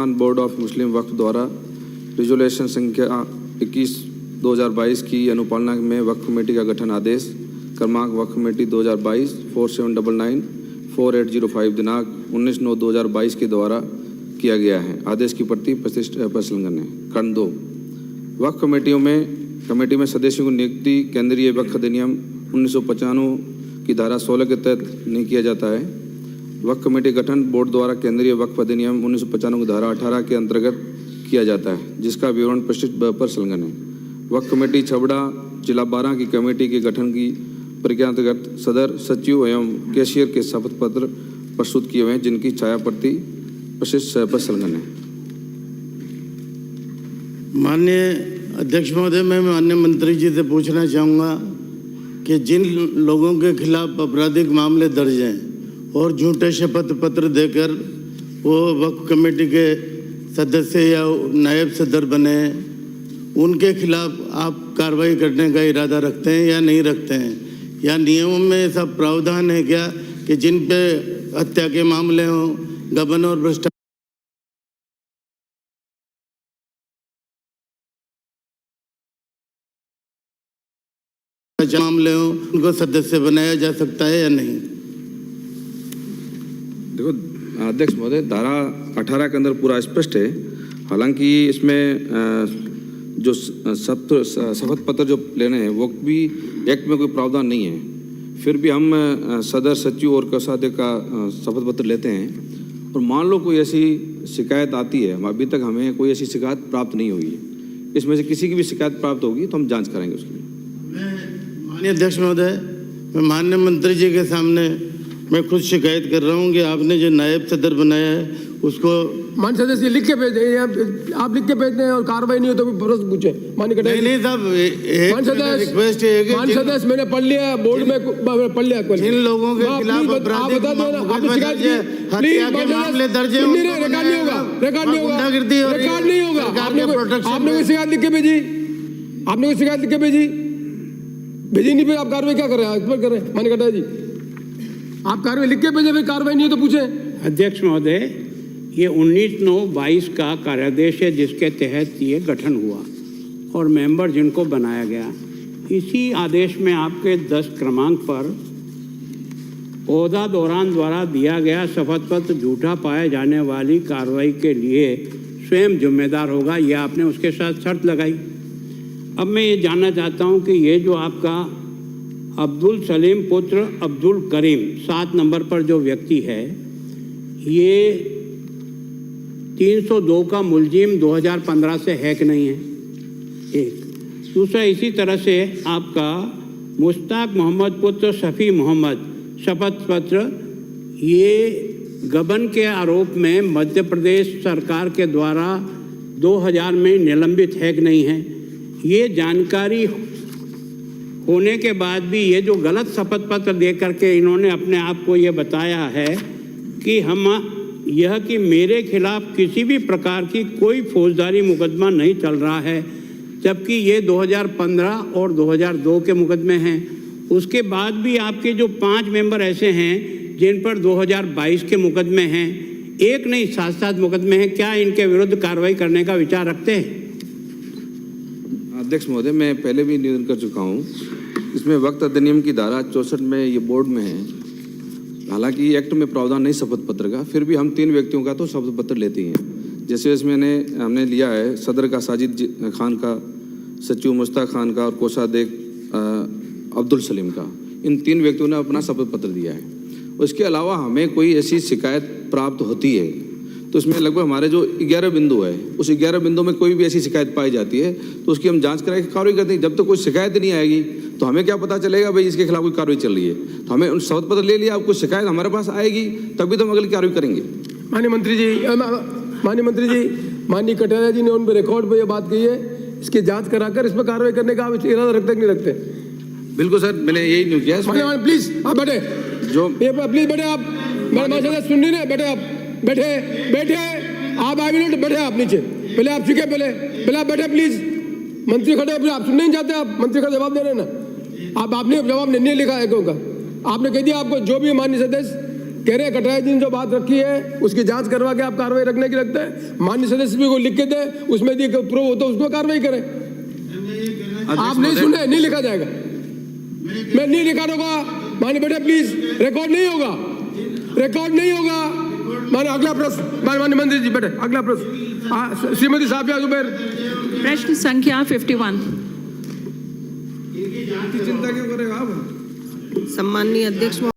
Board of Muslim वक्फ द्वारा resolution संख्या 21/2022 की अनुपालना में वक्फ कमेटी का गठन आदेश क्रमांक वक्फ कमेटी 2022 4799 4805 दिनांक 19/9/2022 के द्वारा किया गया है। आदेश की प्रति प्रसंगन है। खंड 2 वक्फ कमेटी में सदस्यों की नियुक्ति केंद्रीय वक्फ अधिनियम 1995 की धारा 16 के तहत नहीं किया जाता है। वक्फ कमेटी गठन बोर्ड द्वारा केंद्रीय वक्फ अधिनियम 1995 की धारा 18 के अंतर्गत किया जाता है, जिसका विवरण प्रस्तुत पर संलग्न है। वक्फ कमेटी छबड़ा जिला 12 की कमेटी के गठन की प्रक्रिया अंतर्गत सदर सचिव एवं कैशियर के शपथ पत्र प्रस्तुत किए हुए हैं, जिनकी छाया प्रति प्रस्तुत पर संलग्न है। माननीय अध्यक्ष महोदय, मैं माननीय मंत्री जी से पूछना चाहूँगा कि जिन लोगों के खिलाफ आपराधिक मामले दर्ज हैं और झूठे शपथ पत्र देकर वो वक्फ कमेटी के सदस्य या नायब सदर बने, उनके खिलाफ आप कार्रवाई करने का इरादा रखते हैं या नहीं रखते हैं? या नियमों में ऐसा प्रावधान है क्या कि जिन पे हत्या के मामले हों, गबन और भ्रष्टाचार मामले हों, उनको सदस्य बनाया जा सकता है या नहीं? देखो अध्यक्ष महोदय, धारा 18 के अंदर पूरा स्पष्ट है। हालांकि इसमें जो शपथ पत्र जो लेने हैं वो भी एक्ट में कोई प्रावधान नहीं है, फिर भी हम सदर सचिव और कोषाध्यक्ष का शपथ पत्र लेते हैं। और मान लो कोई ऐसी शिकायत आती है, अभी तक हमें कोई ऐसी शिकायत प्राप्त नहीं हुई है, इसमें से किसी की भी शिकायत प्राप्त होगी तो हम जांच करेंगे उसके लिए। माननीय अध्यक्ष महोदय, मैं माननीय मंत्री जी के सामने मैं खुद शिकायत कर रहा हूँ कि आपने जो नायब सदर बनाया है उसको मान सदस्य लिख के भेज दें, आप लिख के भेज दें और कार्रवाई नहीं हो तो भी प्रश्न पूछे। माननीय नहीं साहब, रिक्वेस्ट है कि मान सदस्य मैंने पढ़ लिया, बोर्ड में पढ़ लिया। जिन लोगों के खिलाफ आपराधिक मामले दर्ज हैं, रिकॉर्ड नहीं होगा, रिकॉर्ड नहीं होगा, रिकॉर्ड नहीं होगा। आपने कोई शिकायत लिख के भेजी, आपने कोई शिकायत लिख के भेजी नहीं, फिर आप कार्रवाई क्या कर रहे हैं? इस पर कर रहे हैं माननीय कटारिया जी, आप कार्रवाई लिख के भेजे, फिर कार्रवाई नहीं हो तो पूछे। अध्यक्ष महोदय, ये 19/9/22 का कार्यादेश है जिसके तहत ये गठन हुआ और मेंबर जिनको बनाया गया। इसी आदेश में आपके 10 क्रमांक पर ओहदा दौरान द्वारा दिया गया शपथ पत्र झूठा पाए जाने वाली कार्रवाई के लिए स्वयं जिम्मेदार होगा, यह आपने उसके साथ शर्त लगाई। अब मैं ये जानना चाहता हूँ कि ये जो आपका अब्दुल सलीम पुत्र अब्दुल करीम 7 नंबर पर जो व्यक्ति है, ये 302 का मुलजिम 2015 से है कि नहीं है? एक। दूसरा, इसी तरह से आपका मुश्ताक मोहम्मद पुत्र शफी मोहम्मद शपथ पत्र, ये गबन के आरोप में मध्य प्रदेश सरकार के द्वारा 2000 में निलंबित है कि नहीं है? ये जानकारी होने के बाद भी ये जो गलत शपथ पत्र दे करके इन्होंने अपने आप को ये बताया है कि मेरे खिलाफ किसी भी प्रकार की कोई फौजदारी मुकदमा नहीं चल रहा है, जबकि ये 2015 और 2002 के मुकदमे हैं। उसके बाद भी आपके जो 5 मेंबर ऐसे हैं जिन पर 2022 के मुकदमे हैं, एक नहीं 7-7 मुकदमे हैं, क्या इनके विरुद्ध कार्रवाई करने का विचार रखते हैं? अध्यक्ष महोदय, मैं पहले भी निवेदन कर चुका हूँ, इसमें वक्त अधिनियम की धारा 64 में ये बोर्ड में है। हालांकि एक्ट में प्रावधान नहीं शपथ पत्र का, फिर भी हम 3 व्यक्तियों का तो शपथ पत्र लेते हैं। जैसे इसमें हमने लिया है सदर का साजिद खान का, सचिव मुश्ताक खान का और कोषाध्यक्ष अब्दुल सलीम का। इन 3 व्यक्तियों ने अपना शपथ पत्र दिया है। उसके अलावा हमें कोई ऐसी शिकायत प्राप्त होती है तो इसमें लगभग हमारे जो 11 बिंदु है, उस 11 बिंदु में कोई भी ऐसी शिकायत पाई जाती है तो उसकी हम जांच कराके कार्रवाई करते हैं। जब तक कोई शिकायत नहीं आएगी तो हमें क्या पता चलेगा भाई इसके खिलाफ कोई कार्रवाई चल रही है? तो हमें उन शपथ पत्र ले लिया, अब कोई शिकायत हमारे पास आएगी तभी तो हम अगली कार्रवाई करेंगे। माननीय मंत्री जी, माननीय कटारिया जी ने उन पर रिकॉर्ड पर यह बात कही है, इसकी जांच कराकर इस पर कार्रवाई करने का आप इरादा रखते कि नहीं रखते? बिल्कुल सर, मैंने यही नहीं किया। प्लीज आप बैठे, प्लीज बैठे, आप सुन नहीं रहे, बैठे आप, बैठे आप, आई मिनट बैठे आप नीचे, पहले आप सीखे, पहले आप बैठे प्लीज। मंत्री खड़े, आप सुनने नहीं चाहते, आप मंत्री का जवाब दे रहे हैं ना? आपने जवाब नहीं लिखा है क्यों का? आपने कह दिया आपको जो भी माननीय सदस्य कह रहे हैं कटारिया जी ने जो बात रखी है उसकी जांच करवा के आप कार्रवाई रखने की रखते हैं, माननीय सदस्य को लिख के दे, उसमें यदि प्रूव हो तो उसको कार्रवाई करें। आप नहीं सुने, नहीं लिखा जाएगा, मैं नहीं रिकॉर्ड होगा। माननीय बेटे प्लीज, रिकॉर्ड नहीं होगा, रिकॉर्ड नहीं होगा। माननीय अगला प्रश्न, माननीय मंत्री जी बेटे अगला प्रश्न, श्रीमती साफिया जुबैर। प्रश्न संख्या 51। चिंता क्यों करेगा आप? सम्माननीय अध्यक्ष